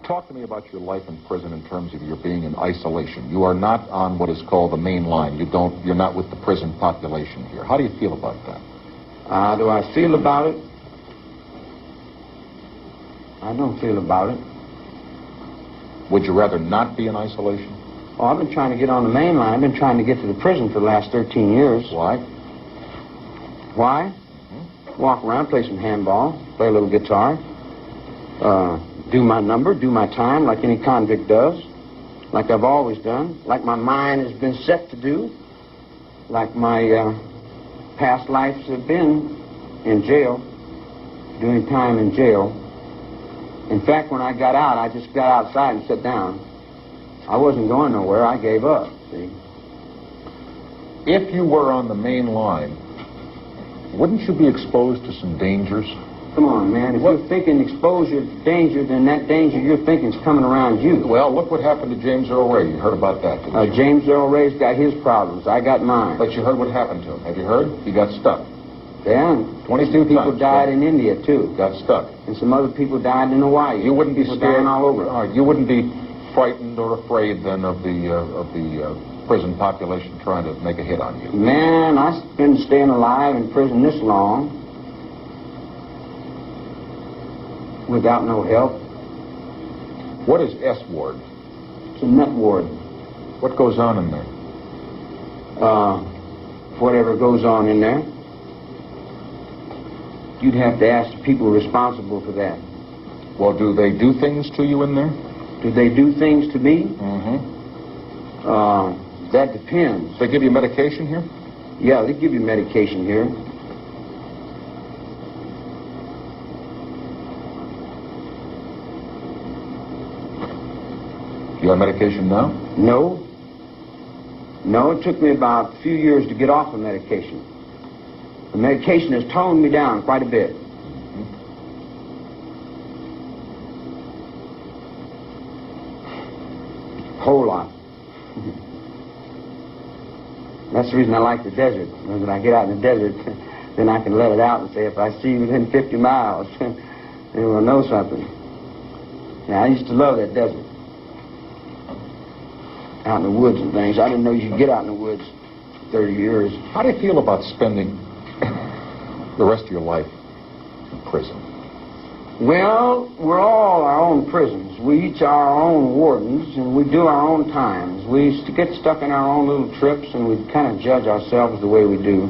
Talk to me about your life in prison in terms of your being in isolation. You are not on what is called the main line. You're not with the prison population here. How do you feel about that? How do I feel about it? I don't feel about it. Would you rather not be in isolation? Oh, I've been trying to get on the main line. I've been trying to get to the prison for the last 13 years. Why? Why? Walk around, play some handball, play a little guitar, do my number, do my time like any convict does, like I've always done, like my mind has been set to do, like my past lives have been in jail, doing time in jail. In fact, when I got out, I just got outside and sat down. I wasn't going nowhere. I gave up, see. If you were on the main line, wouldn't you be exposed to some dangers? Come on, man. If you're thinking exposure to danger, then that danger you're thinking is coming around you. Well, look what happened to James Earl Ray. You heard about that, didn't you? James Earl Ray's got his problems. I got mine. But you heard what happened to him. Have you heard? He got stuck. Yeah. 22 people times. died in India, too. Got stuck. And some other people died in Hawaii. You wouldn't be scared all over. You wouldn't be frightened or afraid, then, of the prison population trying to make a hit on you? Man, I've been staying alive in prison this long without no help. What is S ward? It's a nut ward. What goes on in there? Whatever goes on in there. You'd have to ask the people responsible for that. Well, do they do things to you in there? Do they do things to me? Mm-hmm. That depends. They give you medication here? Yeah, they give you medication here. You have medication now? No. No, it took me about a few years to get off of medication. The medication has toned me down quite a bit. Whole lot. That's the reason I like the desert. When I get out in the desert, then I can let it out and say, if I see you within 50 miles, then we'll know something. Yeah, I used to love that desert. Out in the woods and things. I didn't know you could get out in the woods 30 years. How do you feel about spending the rest of your life in prison? Well, we're all our own prisons. We each are our own wardens, and we do our own times. We get stuck in our own little trips, and we kind of judge ourselves the way we do.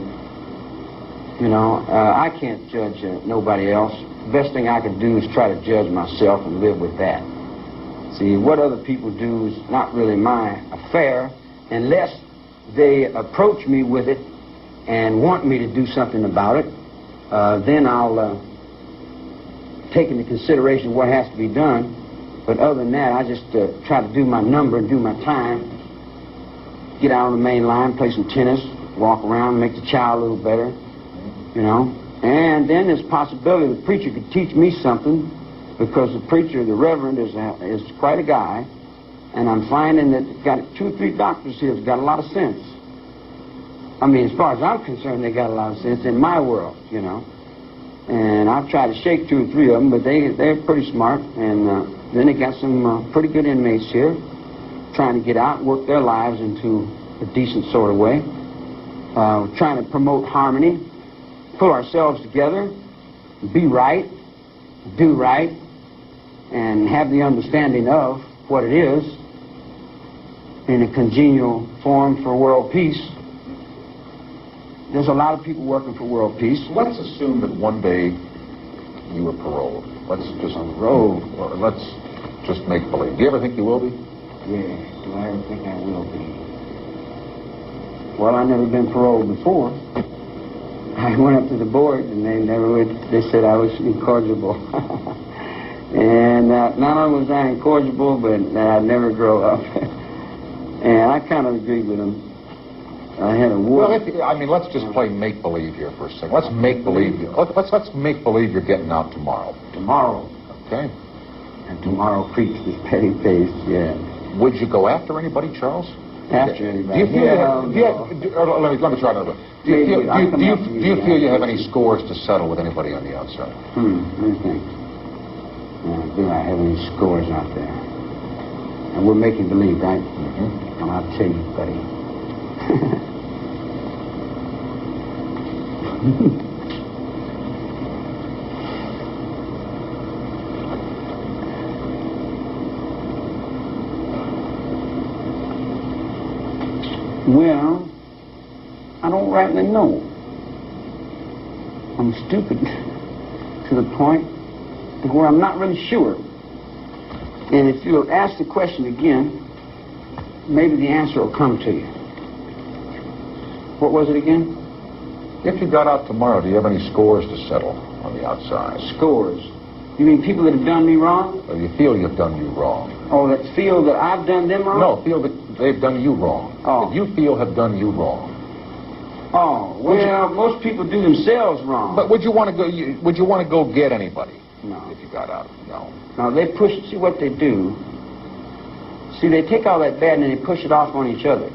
You know, I can't judge nobody else. The best thing I can do is try to judge myself and live with that. See, what other people do is not really my affair unless they approach me with it and want me to do something about it. Then I'll take into consideration what has to be done. But other than that, I just try to do my number and do my time. Get out on the main line, play some tennis, walk around, make the child a little better, you know. And then there's a possibility the preacher could teach me something, because the preacher, the reverend, is quite a guy, and I'm finding that got 2 or 3 doctors here that's got a lot of sense. I mean, as far as I'm concerned, they got a lot of sense in my world, you know. And I've tried to shake 2 or 3 of them, but they're pretty smart. And then they got some pretty good inmates here, trying to get out and work their lives into a decent sort of way. Trying to promote harmony, pull ourselves together, be right, do right, and have the understanding of what it is in a congenial form for world peace. There's a lot of people working for world peace. Let's assume that one day you were paroled. Let's just paroled. Well, let's just make believe. Do you ever think you will be? Yeah. Do I ever think I will be? Well, I've never been paroled before. I went up to the board, and they said I was incorrigible. And not only was I incorrigible, but I'd never grow up. And I kind of agreed with them. I had a war. Well, let's just play make-believe here for a second. Let's make-believe you. Let's make-believe you're getting out tomorrow. Tomorrow? Okay. And tomorrow creeps this petty pace, yeah. Would you go after anybody, Charles? After anybody? Let me try another one. Do you feel you have any scores to settle with anybody on the outside? Let me think. Do I have any scores out there? And we're making believe, right? Mm-hmm. And I'll tell you, buddy. Well, I don't rightly know. I'm stupid to the point where I'm not really sure. And if you'll ask the question again, maybe the answer will come to you. What was it again? If you got out tomorrow, do you have any scores to settle on the outside? Scores? You mean people that have done me wrong? Or you feel you've done you wrong? Oh, that feel that I've done them wrong? No, feel that they've done you wrong. Oh. That you feel have done you wrong. Oh, well, most people do themselves wrong. But would you want to go? Would you want to go get anybody? No. If you got out, no. No, they push. See what they do. See, they take all that bad and they push it off on each other.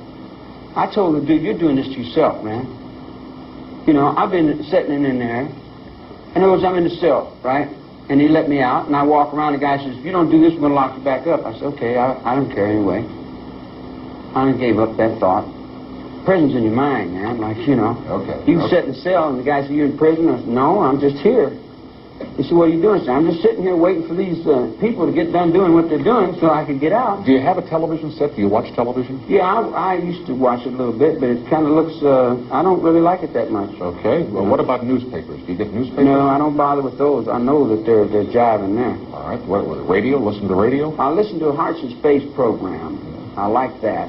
I told the dude, "You're doing this to yourself, man." You know, I've been sitting in there. In other words, I'm in the cell, right? And he let me out, and I walk around. The guy says, "If you don't do this, we're gonna lock you back up." I said, "Okay, I don't care anyway." I gave up that thought. Prison's in your mind, man. Like, you know. Okay. You can sit in the cell, and the guy said, "You're in prison?" I said, "No, I'm just here." He said, "What are you doing?" I said, "I'm just sitting here waiting for these people to get done doing what they're doing so I can get out." Do you have a television set? Do you watch television? Yeah, I used to watch it a little bit, but it kind of looks, I don't really like it that much. Okay. Well, what about newspapers? Do you get newspapers? No, I don't bother with those. I know that they're jiving there. All right. What, radio? Listen to radio? I listen to a Hearts and Space program. I like that.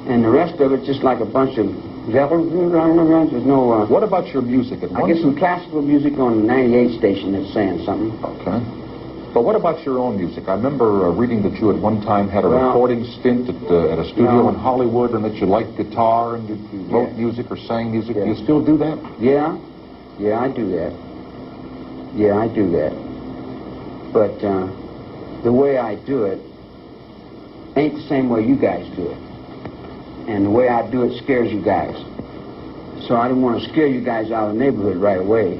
And the rest of it just like a bunch of... There's no... What about your music? I get some classical music on the 98 station that's saying something. Okay. But what about your own music? I remember reading that you at one time had a recording stint at a studio in Hollywood, and that you liked guitar and you wrote music or sang music. Do you still do that? Yeah. Yeah, I do that. Yeah, I do that. But the way I do it ain't the same way you guys do it. And the way I do it scares you guys. So I didn't want to scare you guys out of the neighborhood right away.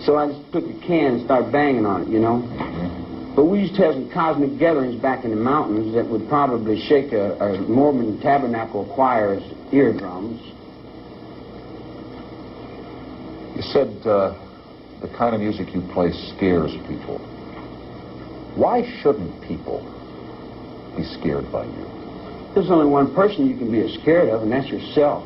So I just took a can and started banging on it, you know. Mm-hmm. But we used to have some cosmic gatherings back in the mountains that would probably shake a Mormon tabernacle choir's eardrums. You said the kind of music you play scares people. Why shouldn't people be scared by you? There's only one person you can be scared of, and that's yourself.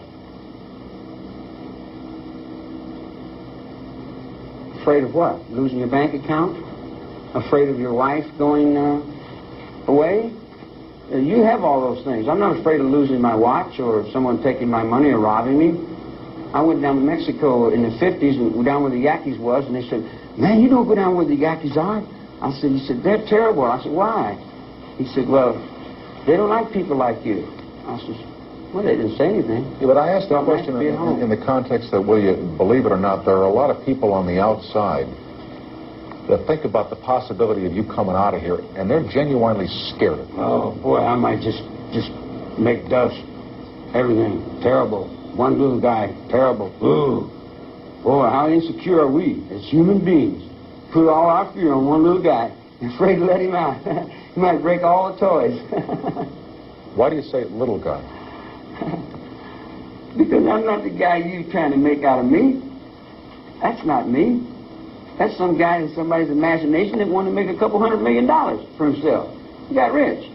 Afraid of what? Losing your bank account? Afraid of your wife going away? You have all those things. I'm not afraid of losing my watch or someone taking my money or robbing me. I went down to Mexico in the 50s and down where the Yankees was, and they said, "Man, you don't go down where the Yankees are." He said, "They're terrible." I said, "Why?" He said, "Well, they don't like people like you." I said, "Well, they didn't say anything." Yeah, but I asked the question in the context that, will you believe it or not, there are a lot of people on the outside that think about the possibility of you coming out of here, and they're genuinely scared of you. Oh, boy, I might just make dust. Everything. Terrible. One little guy. Terrible. Ooh. Boy, how insecure are we as human beings? Put all our fear on one little guy. Afraid to let him out. He might break all the toys. Why do you say little guy? Because I'm not the guy you trying to make out of me. That's not me. That's some guy in somebody's imagination that wanted to make $200 million for himself. He got rich.